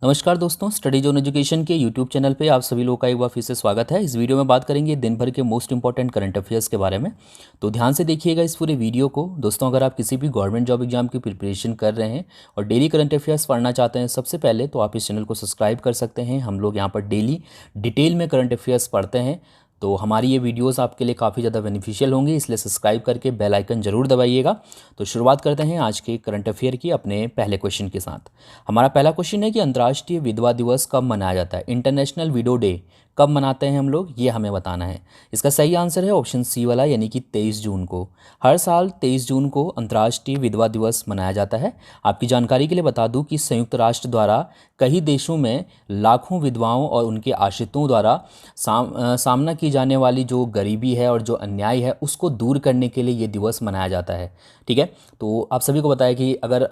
नमस्कार दोस्तों, study zone education के यूट्यूब चैनल पे आप सभी लोगों का एक बार फिर से स्वागत है। इस वीडियो में बात करेंगे दिन भर के मोस्ट इंपॉर्टेंट करंट अफेयर्स के बारे में। तो ध्यान से देखिएगा इस पूरे वीडियो को। दोस्तों, अगर आप किसी भी गवर्नमेंट जॉब एग्जाम की प्रिपरेशन कर रहे हैं और डेली करंट अफेयर्स पढ़ना चाहते हैं सबसे पहले तो आप इस चैनल को सब्सक्राइब कर सकते हैं। हम लोग यहाँ पर डेली डिटेल में करंट अफेयर्स पढ़ते हैं, तो हमारी ये वीडियोस आपके लिए काफ़ी ज़्यादा बेनिफिशियल होंगी, इसलिए सब्सक्राइब करके बेल आइकन जरूर दबाइएगा। तो शुरुआत करते हैं आज के करंट अफेयर की अपने पहले क्वेश्चन के साथ। हमारा पहला क्वेश्चन है कि अंतर्राष्ट्रीय विधवा दिवस कब मनाया जाता है। इंटरनेशनल विडो डे कब मनाते हैं हम लोग, ये हमें बताना है। इसका सही आंसर है ऑप्शन सी वाला, यानी कि 23 जून को। हर साल 23 जून को अंतर्राष्ट्रीय विधवा दिवस मनाया जाता है। आपकी जानकारी के लिए बता दूं कि संयुक्त राष्ट्र द्वारा कई देशों में लाखों विधवाओं और उनके आश्रितों द्वारा सामना की जाने वाली जो गरीबी है और जो अन्याय है उसको दूर करने के लिए ये दिवस मनाया जाता है। ठीक है, तो आप सभी को बताया कि अगर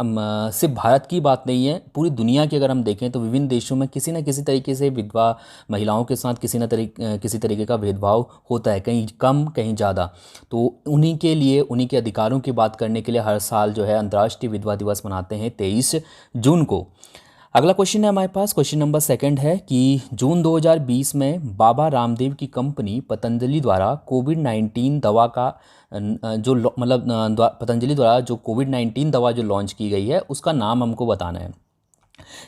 सिर्फ भारत की बात नहीं है, पूरी दुनिया की अगर हम देखें तो विभिन्न देशों में किसी न किसी तरीके से विधवा महिलाओं के साथ किसी तरीके का भेदभाव होता है, कहीं कम कहीं ज़्यादा। तो उन्हीं के लिए, उन्हीं के अधिकारों की बात करने के लिए हर साल जो है अंतर्राष्ट्रीय विधवा दिवस मनाते हैं 23 जून को। अगला क्वेश्चन है हमारे पास, क्वेश्चन नंबर सेकंड है कि जून 2020 में बाबा रामदेव की कंपनी पतंजलि द्वारा कोविड-19 दवा का पतंजलि द्वारा जो कोविड-19 दवा जो लॉन्च की गई है उसका नाम हमको बताना है।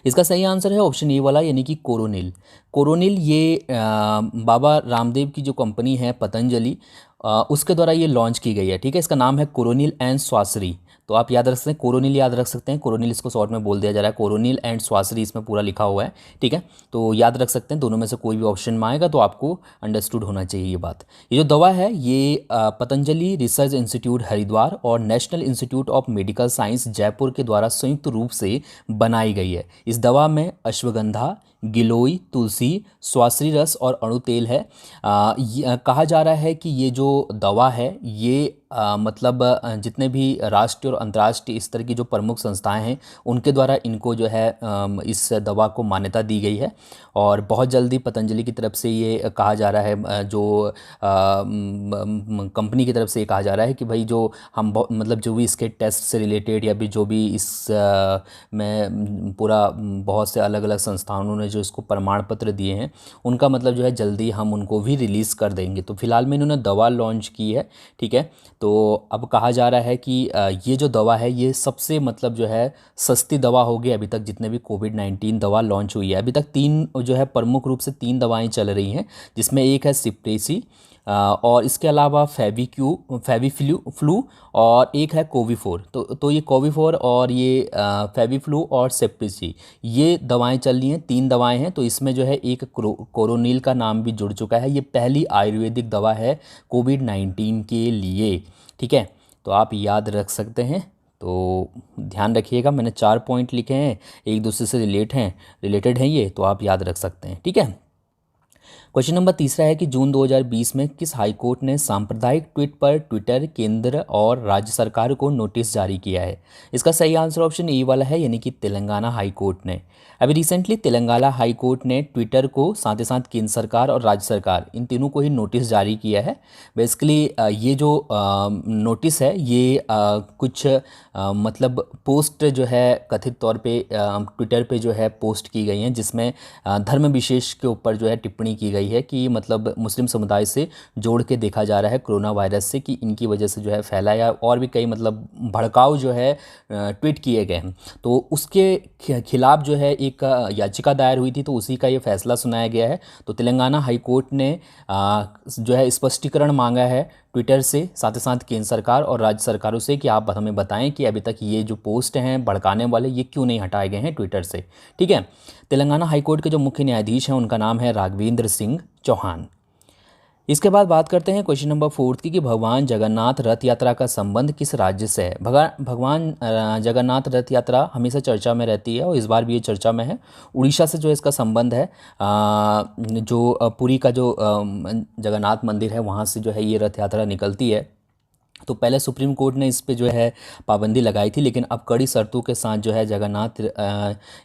इसका सही आंसर है ऑप्शन ए वाला, यानी कि कोरोनिल। कोरोनिल ये बाबा रामदेव की जो कंपनी है पतंजलि, उसके द्वारा ये लॉन्च की गई है। ठीक है, इसका नाम है कोरोनिल एंड स्वासरी। तो आप याद रख सकते हैं, कोरोनिल याद रख सकते हैं, कोरोनिल इसको शॉर्ट में बोल दिया जा रहा है, कोरोनिल एंड स्वासरी इसमें पूरा लिखा हुआ है। ठीक है, तो याद रख सकते हैं, दोनों में से कोई भी ऑप्शन में आएगा तो आपको अंडरस्टूड होना चाहिए ये बात। ये जो दवा है ये पतंजलि रिसर्च इंस्टीट्यूट हरिद्वार और national institute of medical science Jaipur के द्वारा संयुक्त रूप से बनाई गई है। इस दवा में अश्वगंधा, गिलोय, तुलसी, स्वासरी रस और अणु तेल है। कहा जा रहा है कि ये जो दवा है ये जितने भी राष्ट्रीय और अंतर्राष्ट्रीय स्तर की जो प्रमुख संस्थाएं हैं उनके द्वारा इनको जो है इस दवा को मान्यता दी गई है। और बहुत जल्दी पतंजलि की तरफ से ये कहा जा रहा है, जो कंपनी की तरफ से ये कहा जा रहा है कि भाई जो हम जो भी इसके टेस्ट से रिलेटेड या भी जो भी इस में पूरा बहुत से अलग अलग संस्थानों ने जो इसको प्रमाण पत्र दिए हैं उनका जो है जल्दी हम उनको भी रिलीज़ कर देंगे। तो फिलहाल में इन्होंने दवा लॉन्च की है। ठीक है, तो अब कहा जा रहा है कि ये जो दवा है ये सबसे जो है सस्ती दवा होगी अभी तक जितने भी कोविड-19 दवा लॉन्च हुई है। अभी तक तीन जो है प्रमुख रूप से तीन दवाएं चल रही हैं, जिसमें एक है सिप्रेसी और इसके अलावा फेविफ्लू और एक है कोविफोर। तो ये कोविफोर और ये फेविफ्लू और सेप्रेसी ये दवाएं चल रही हैं, तीन दवाएं हैं। तो इसमें जो है एक कोरोनिल का नाम भी जुड़ चुका है। ये पहली आयुर्वेदिक दवा है कोविड-19 के लिए। ठीक है, तो आप याद रख सकते हैं। तो ध्यान रखिएगा, मैंने 4 पॉइंट लिखे हैं, एक दूसरे से रिलेटेड हैं ये, तो आप याद रख सकते हैं। ठीक है, क्वेश्चन नंबर तीसरा है कि जून 2020 में किस हाईकोर्ट ने सांप्रदायिक ट्वीट पर ट्विटर, केंद्र और राज्य सरकार को नोटिस जारी किया है। इसका सही आंसर ऑप्शन ए वाला है, यानी कि तेलंगाना हाईकोर्ट ने। अभी रिसेंटली तेलंगाना हाईकोर्ट ने ट्विटर को साथ ही साथ केंद्र सरकार और राज्य सरकार इन तीनों को ही नोटिस जारी किया है। बेसिकली ये जो नोटिस है ये कुछ पोस्ट जो है कथित तौर पे ट्विटर पे जो है पोस्ट की गई हैं, जिसमें धर्म विशेष के ऊपर जो है टिप्पणी की गई है कि मुस्लिम समुदाय से जोड़ के देखा जा रहा है कोरोना वायरस से कि इनकी वजह से जो है फैला, या और भी कई भड़काऊ जो है ट्वीट किए गए हैं। तो उसके खिलाफ जो है एक याचिका दायर हुई थी, तो उसी का ये फैसला सुनाया गया है। तो तेलंगाना हाईकोर्ट ने जो है स्पष्टीकरण मांगा है ट्विटर से, साथ ही साथ केंद्र सरकार और राज्य सरकारों से कि आप हमें बताएं कि अभी तक ये जो पोस्ट हैं भड़काने वाले ये क्यों नहीं हटाए गए हैं ट्विटर से। ठीक है, तेलंगाना हाईकोर्ट के जो मुख्य न्यायाधीश हैं उनका नाम है राघवेंद्र सिंह चौहान। इसके बाद बात करते हैं क्वेश्चन नंबर 4 की कि भगवान जगन्नाथ रथ यात्रा का संबंध किस राज्य से है। भगवान जगन्नाथ रथ यात्रा हमेशा चर्चा में रहती है और इस बार भी ये चर्चा में है। उड़ीसा से जो इसका संबंध है, जो पुरी का जो जगन्नाथ मंदिर है वहाँ से जो है ये रथ यात्रा निकलती है। तो पहले सुप्रीम कोर्ट ने इस पे जो है पाबंदी लगाई थी, लेकिन अब कड़ी शर्तों के साथ जो है जगन्नाथ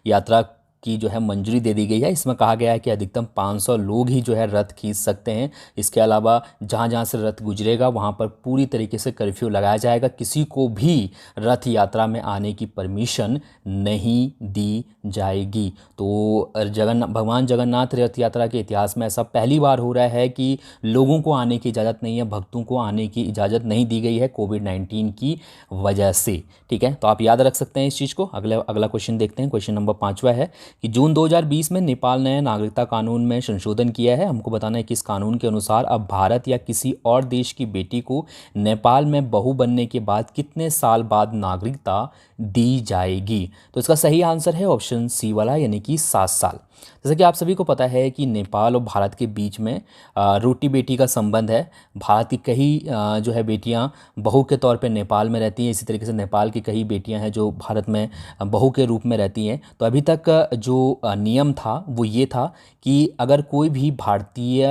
यात्रा की जो है मंजूरी दे दी गई है। इसमें कहा गया है कि अधिकतम 500 लोग ही जो है रथ खींच सकते हैं। इसके अलावा जहाँ जहाँ से रथ गुजरेगा वहाँ पर पूरी तरीके से कर्फ्यू लगाया जाएगा, किसी को भी रथ यात्रा में आने की परमिशन नहीं दी जाएगी। तो भगवान जगन्नाथ रथ यात्रा के इतिहास में ऐसा पहली बार हो रहा है कि लोगों को आने की इजाज़त नहीं है, भक्तों को आने की इजाज़त नहीं दी गई है कोविड-19 की वजह से। ठीक है, तो आप याद रख सकते हैं इस चीज़ को। अगला क्वेश्चन देखते हैं। क्वेश्चन नंबर 5वां है कि जून 2020 में नेपाल ने नागरिकता कानून में संशोधन किया है। हमको बताना है कि इस कानून के अनुसार अब भारत या किसी और देश की बेटी को नेपाल में बहू बनने के बाद कितने साल बाद नागरिकता दी जाएगी। तो इसका सही आंसर है ऑप्शन सी वाला, यानी कि 7 साल। जैसे कि आप सभी को पता है कि नेपाल और भारत के बीच में रोटी बेटी का संबंध है। भारत की कई जो है बेटियां बहू के तौर पे नेपाल में रहती हैं, इसी तरीके से नेपाल की कई बेटियां हैं जो भारत में बहू के रूप में रहती हैं। तो अभी तक जो नियम था वो ये था कि अगर कोई भी भारतीय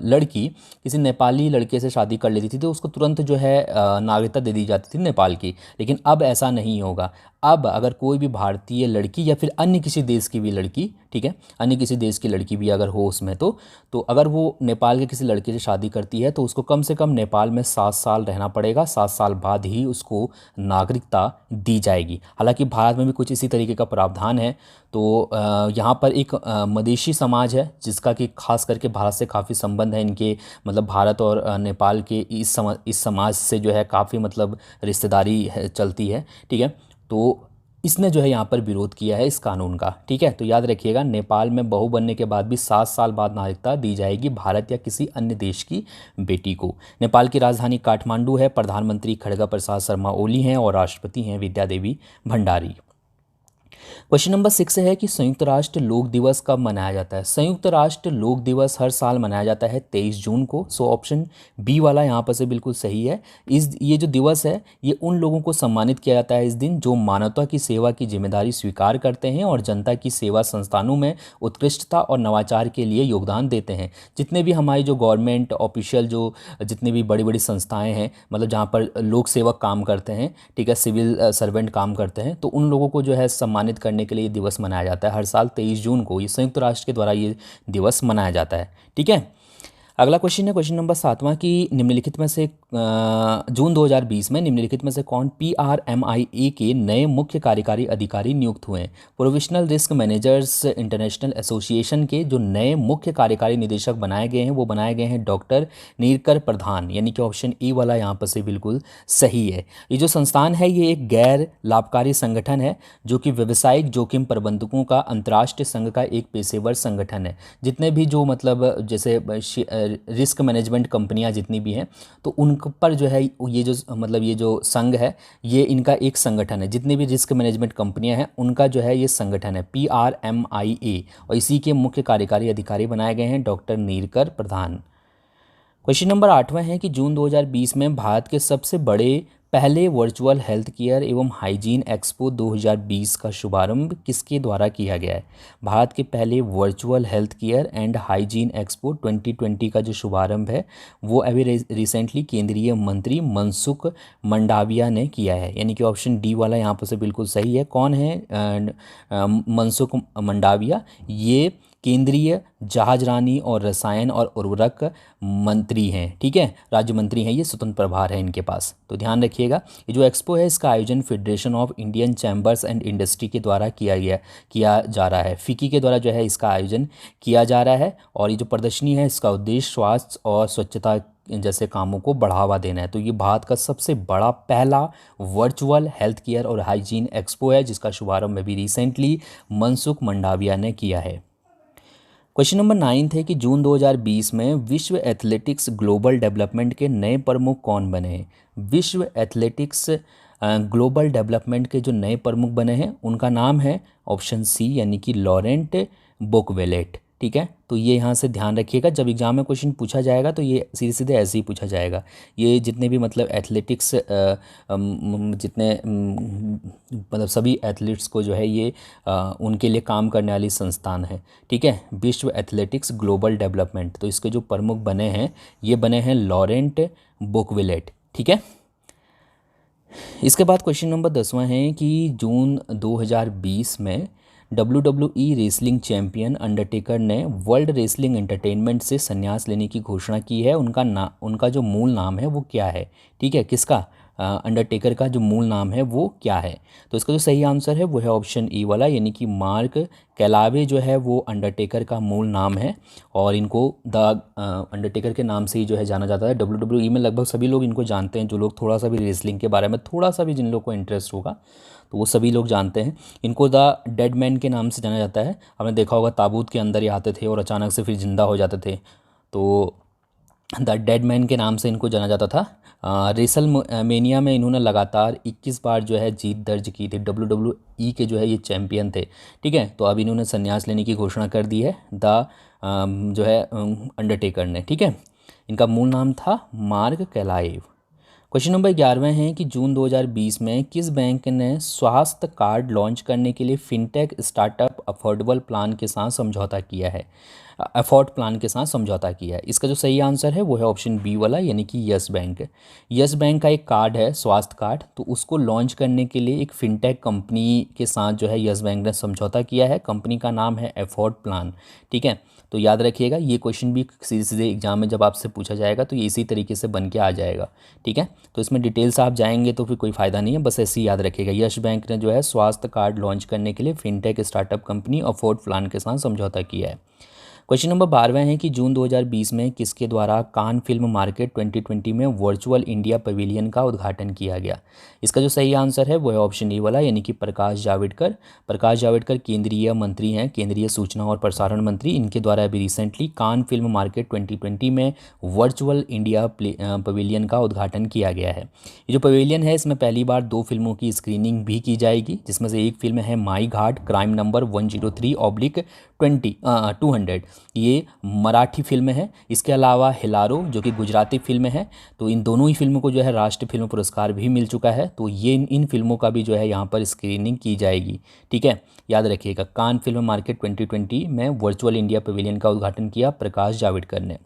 लड़की किसी नेपाली लड़के से शादी कर लेती थी तो उसको तुरंत जो है नागरिकता दे दी जाती थी नेपाल की। लेकिन अब ऐसा नहीं होगा। अब अगर कोई भी भारतीय लड़की या फिर अन्य किसी देश की भी लड़की, ठीक है, अन्य किसी देश की लड़की भी अगर हो उसमें तो अगर वो नेपाल के किसी लड़के से शादी करती है तो उसको कम से कम नेपाल में 7 साल रहना पड़ेगा। 7 साल बाद ही उसको नागरिकता दी जाएगी। हालांकि भारत में भी कुछ इसी तरीके का प्रावधान है। तो यहाँ पर एक मदेशी समाज है जिसका कि खास करके भारत से काफ़ी संबंध है इनके, मतलब भारत और नेपाल के इस समाज से जो है काफ़ी मतलब रिश्तेदारी चलती है। ठीक है, तो इसने जो है यहाँ पर विरोध किया है इस कानून का। ठीक है, तो याद रखिएगा, नेपाल में बहू बनने के बाद भी 7 साल बाद नागरिकता दी जाएगी भारत या किसी अन्य देश की बेटी को। नेपाल की राजधानी काठमांडू है। प्रधानमंत्री खड़गा प्रसाद शर्मा ओली हैं और राष्ट्रपति हैं विद्या देवी भंडारी। क्वेश्चन नंबर 6 है कि संयुक्त राष्ट्र लोक दिवस कब मनाया जाता है। संयुक्त राष्ट्र लोक दिवस हर साल मनाया जाता है 23 जून को। सो ऑप्शन बी वाला यहाँ पर से बिल्कुल सही है। ये जो दिवस है ये उन लोगों को सम्मानित किया जाता है इस दिन जो मानवता की सेवा की जिम्मेदारी स्वीकार करते हैं और जनता की सेवा संस्थानों में उत्कृष्टता और नवाचार के लिए योगदान देते हैं। जितने भी हमारी जो गवर्नमेंट ऑफिशियल जो जितनी भी बड़ी बड़ी संस्थाएं हैं, मतलब जहाँ पर लोक सेवक काम करते हैं, ठीक है, सिविल सर्वेंट काम करते हैं, तो उन लोगों को जो है सम्मानित करने के लिए दिवस मनाया जाता है हर साल 23 जून को। ये संयुक्त राष्ट्र के द्वारा ये दिवस मनाया जाता है। ठीक है, अगला क्वेश्चन है क्वेश्चन नंबर 7वां कि निम्नलिखित में से जून 2020 में निम्नलिखित में से कौन PRMIA के नए मुख्य कार्यकारी अधिकारी नियुक्त हुए हैं। Professional risk managers international association के जो नए मुख्य कार्यकारी निदेशक बनाए गए हैं वो बनाए गए हैं डॉक्टर नीरकर प्रधान, यानी कि ऑप्शन ए वाला यहाँ पर से बिल्कुल सही है। ये जो संस्थान है ये एक गैर लाभकारी संगठन है जो कि व्यावसायिक जोखिम प्रबंधकों का अंतर्राष्ट्रीय संघ का एक पेशेवर संगठन है। जितने भी जो मतलब जैसे रिस्क मैनेजमेंट कंपनियां जितनी भी हैं तो उन पर जो है ये जो मतलब ये जो संघ है ये इनका एक संगठन है। जितनी भी रिस्क मैनेजमेंट कंपनियां हैं उनका जो है ये संगठन है PRMIA, और इसी के मुख्य कार्यकारी अधिकारी बनाए गए हैं डॉक्टर नीरकर प्रधान। क्वेश्चन नंबर 8वां है कि जून 2020 में भारत के सबसे बड़े पहले वर्चुअल हेल्थ केयर एवं हाइजीन एक्सपो 2020 का शुभारंभ किसके द्वारा किया गया है। भारत के पहले virtual health care and hygiene expo 2020 का जो शुभारंभ है वो अभी रिसेंटली केंद्रीय मंत्री मनसुख मंडाविया ने किया है, यानी कि ऑप्शन डी वाला यहाँ पर से बिल्कुल सही है। कौन है मनसुख मंडाविया? ये केंद्रीय जहाजरानी और रसायन और उर्वरक मंत्री हैं। ठीक है, राज्य मंत्री हैं, ये स्वतंत्र प्रभार है इनके पास। तो ध्यान रखिएगा, ये जो एक्सपो है इसका आयोजन federation of Indian chambers and industry के द्वारा किया जा रहा है। फिक्की के द्वारा जो है इसका आयोजन किया जा रहा है। और ये जो प्रदर्शनी है इसका उद्देश्य स्वास्थ्य और स्वच्छता जैसे कामों को बढ़ावा देना है। तो ये भारत का सबसे बड़ा पहला वर्चुअल हेल्थ केयर और हाइजीन एक्सपो है जिसका शुभारंभ अभी रिसेंटली मनसुख मंडाविया ने किया है। क्वेश्चन नंबर 9 है कि जून 2020 में विश्व एथलेटिक्स ग्लोबल डेवलपमेंट के नए प्रमुख कौन बने हैं। विश्व एथलेटिक्स ग्लोबल डेवलपमेंट के जो नए प्रमुख बने हैं उनका नाम है ऑप्शन सी, यानी कि लॉरेंट बोकवेलेट। ठीक है, तो ये यहाँ से ध्यान रखिएगा, जब एग्जाम में क्वेश्चन पूछा जाएगा तो ये सीधे सीधे ऐसे ही पूछा जाएगा। ये जितने भी मतलब एथलेटिक्स जितने मतलब सभी एथलीट्स को जो है ये उनके लिए काम करने वाली संस्थान है। ठीक है, विश्व एथलेटिक्स ग्लोबल डेवलपमेंट, तो इसके जो प्रमुख बने हैं ये बने हैं लॉरेंट बोकवेलेट। ठीक है, इसके बाद क्वेश्चन नंबर 10वां है कि जून 2020 में WWE रेसलिंग चैंपियन अंडरटेकर ने वर्ल्ड रेसलिंग एंटरटेनमेंट से संन्यास लेने की घोषणा की है। उनका जो मूल नाम है वो क्या है? ठीक है, किसका? अंडरटेकर का जो मूल नाम है वो क्या है? तो इसका जो सही आंसर है वो है ऑप्शन ई वाला, यानी कि मार्क कैलावे जो है वो अंडरटेकर का मूल नाम है और इनको द अंडरटेकर के नाम से ही जो है जाना जाता है। WWE में लगभग सभी लोग इनको जानते हैं, जो लोग थोड़ा सा भी रेसलिंग के बारे में थोड़ा सा भी जिन लोग को इंटरेस्ट होगा तो वो सभी लोग जानते हैं। इनको द डेड मैन के नाम से जाना जाता है। आपने देखा होगा ताबूत के अंदर ही आते थे और अचानक से फिर जिंदा हो जाते थे, तो द डेड मैन के नाम से इनको जाना जाता था। रेसल मेनिया में इन्होंने लगातार 21 बार जो है जीत दर्ज की थी। WWE के जो है ये चैंपियन थे। ठीक है, तो अब इन्होंने संन्यास लेने की घोषणा कर दी है जो है अंडरटेकर ने। ठीक है, इनका मूल नाम था मार्क कैलाएव। क्वेश्चन नंबर 11 है कि जून 2020 में किस बैंक ने स्वास्थ्य कार्ड लॉन्च करने के लिए फिनटेक स्टार्टअप अफोर्डेबल प्लान के साथ समझौता किया है? अफोर्ड प्लान के साथ समझौता किया है। इसका जो सही आंसर है वो है ऑप्शन बी वाला, यानी कि यस बैंक। यस बैंक का एक कार्ड है स्वास्थ्य कार्ड, तो उसको लॉन्च करने के लिए एक फिनटेक कंपनी के साथ जो है यस बैंक ने समझौता किया है। कंपनी का नाम है अफोर्ड प्लान। ठीक है, तो याद रखिएगा ये क्वेश्चन भी सीधे सीधे एग्जाम में जब आपसे पूछा जाएगा तो ये इसी तरीके से बन के आ जाएगा। ठीक है, तो इसमें डिटेल्स आप जाएंगे तो फिर कोई फ़ायदा नहीं है, बस ऐसे ही याद रखिएगा। यस बैंक ने जो है स्वास्थ्य कार्ड लॉन्च करने के लिए fintech startup company afford plan के साथ समझौता किया है। क्वेश्चन नंबर 12 है कि जून 2020 में किसके द्वारा कान फिल्म मार्केट 2020 में वर्चुअल इंडिया पवेलियन का उद्घाटन किया गया? इसका जो सही आंसर है वो है ऑप्शन ए वाला, यानी कि प्रकाश जावड़ेकर। प्रकाश जावड़ेकर केंद्रीय मंत्री हैं, केंद्रीय सूचना और प्रसारण मंत्री। इनके द्वारा अभी रिसेंटली कान फिल्म मार्केट 2020 में वर्चुअल इंडिया पवेलियन का उद्घाटन किया गया है। ये जो पवेलियन है इसमें पहली बार 2 फिल्मों की स्क्रीनिंग भी की जाएगी, जिसमें से एक फिल्म है माई घाट क्राइम नंबर 103/200। ये मराठी फिल्म है। इसके अलावा हिलारो जो कि गुजराती फिल्म है, तो इन दोनों ही फिल्मों को जो है राष्ट्रीय फिल्म पुरस्कार भी मिल चुका है। तो ये इन फिल्मों का भी जो है यहाँ पर स्क्रीनिंग की जाएगी। ठीक है, याद रखिएगा कान फिल्म मार्केट 2020 में वर्चुअल इंडिया पवेलियन का उद्घाटन किया प्रकाश जावड़ेकर ने।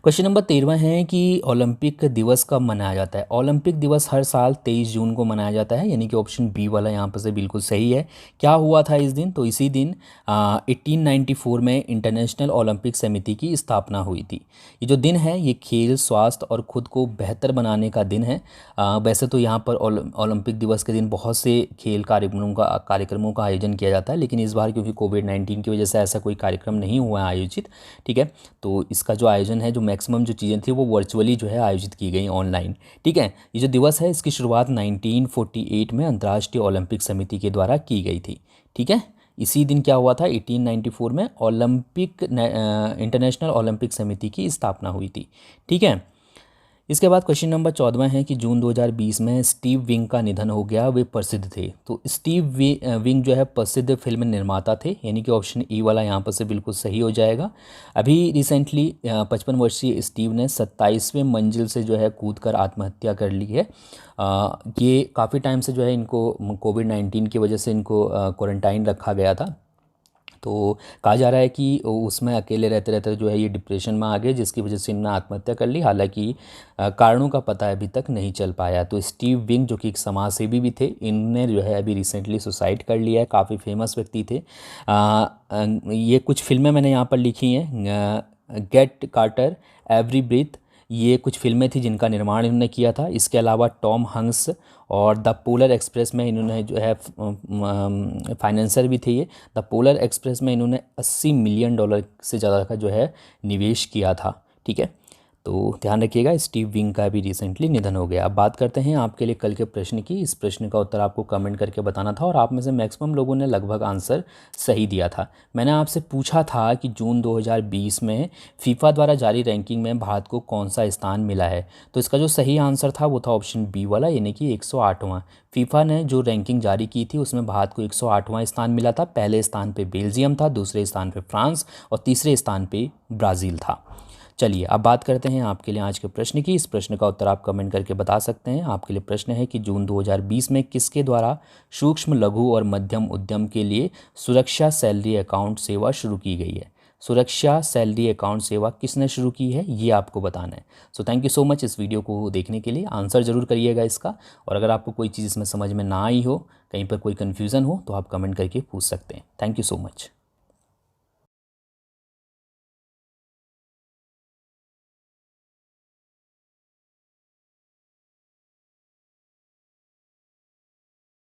क्वेश्चन नंबर 13 है कि ओलंपिक दिवस कब मनाया जाता है? ओलंपिक दिवस हर साल 23 जून को मनाया जाता है, यानी कि ऑप्शन बी वाला यहाँ पर से बिल्कुल सही है। क्या हुआ था इस दिन? तो इसी दिन 1894 में इंटरनेशनल ओलंपिक समिति की स्थापना हुई थी। ये जो दिन है ये खेल, स्वास्थ्य और खुद को बेहतर बनाने का दिन है। वैसे तो यहाँ पर ओलंपिक दिवस के दिन बहुत से खेल कार्यक्रमों का आयोजन किया जाता है, लेकिन इस बार क्योंकि कोविड-19 की वजह से ऐसा कोई कार्यक्रम नहीं हुआ है आयोजित। ठीक है, तो इसका जो आयोजन है, जो मैक्सिमम जो चीज़ें थी वो वर्चुअली जो है आयोजित की गई ऑनलाइन। ठीक है, ये जो दिवस है इसकी शुरुआत 1948 में अंतर्राष्ट्रीय ओलंपिक समिति के द्वारा की गई थी। ठीक है, इसी दिन क्या हुआ था? 1894 में इंटरनेशनल ओलंपिक समिति की स्थापना हुई थी। ठीक है, इसके बाद क्वेश्चन नंबर 14 है कि जून 2020 में स्टीव विंग का निधन हो गया। वे प्रसिद्ध थे, तो स्टीव विंग जो है प्रसिद्ध फिल्म निर्माता थे, यानी कि ऑप्शन ई वाला यहाँ पर से बिल्कुल सही हो जाएगा। अभी रिसेंटली 55 वर्षीय स्टीव ने 27वें मंजिल से जो है कूदकर आत्महत्या कर ली है। ये काफ़ी टाइम से जो है इनको कोविड-19 की वजह से इनको क्वारंटाइन रखा गया था। तो कहा जा रहा है कि उसमें अकेले रहते रहते जो है ये डिप्रेशन में आ गए, जिसकी वजह से इन्होंने आत्महत्या कर ली। हालांकि कारणों का पता अभी तक नहीं चल पाया। तो स्टीव विंग जो कि एक समाज सेवी भी थे, इनने जो है अभी रिसेंटली सुसाइड कर लिया है। काफ़ी फेमस व्यक्ति थे। ये कुछ फिल्में मैंने यहाँ पर लिखी हैं। गेट कार्टर, एवरी ब्रीथ, ये कुछ फिल्में थी जिनका निर्माण इन्होंने किया था। इसके अलावा टॉम हंक्स और द पोलर एक्सप्रेस में इन्होंने जो है फाइनेंसर भी थे। ये द पोलर एक्सप्रेस में इन्होंने $80 मिलियन से ज़्यादा का जो है निवेश किया था। ठीक है, तो ध्यान रखिएगा स्टीव विंग का भी रिसेंटली निधन हो गया। अब बात करते हैं आपके लिए कल के प्रश्न की। इस प्रश्न का उत्तर आपको कमेंट करके बताना था और आप में से मैक्सिमम लोगों ने लगभग आंसर सही दिया था। मैंने आपसे पूछा था कि जून 2020 में फीफा द्वारा जारी रैंकिंग में भारत को कौन सा स्थान मिला है? तो इसका जो सही आंसर था वो था ऑप्शन बी वाला, यानी कि 108वां। फीफा ने जो रैंकिंग जारी की थी उसमें भारत को 108वां स्थान मिला था। पहले स्थान पे बेल्जियम था, दूसरे स्थान पे फ्रांस और तीसरे स्थान पे ब्राज़ील था। चलिए अब बात करते हैं आपके लिए आज के प्रश्न की। इस प्रश्न का उत्तर आप कमेंट करके बता सकते हैं। आपके लिए प्रश्न है कि जून 2020 में किसके द्वारा सूक्ष्म, लघु और मध्यम उद्यम के लिए सुरक्षा सैलरी अकाउंट सेवा शुरू की गई है? सुरक्षा सैलरी अकाउंट सेवा किसने शुरू की है, ये आपको बताना है। So thank you so much इस वीडियो को देखने के लिए। आंसर ज़रूर करिएगा इसका, और अगर आपको कोई चीज़ इसमें समझ में ना आई हो, कहीं पर कोई कन्फ्यूज़न हो, तो आप कमेंट करके पूछ सकते हैं। Thank you so much.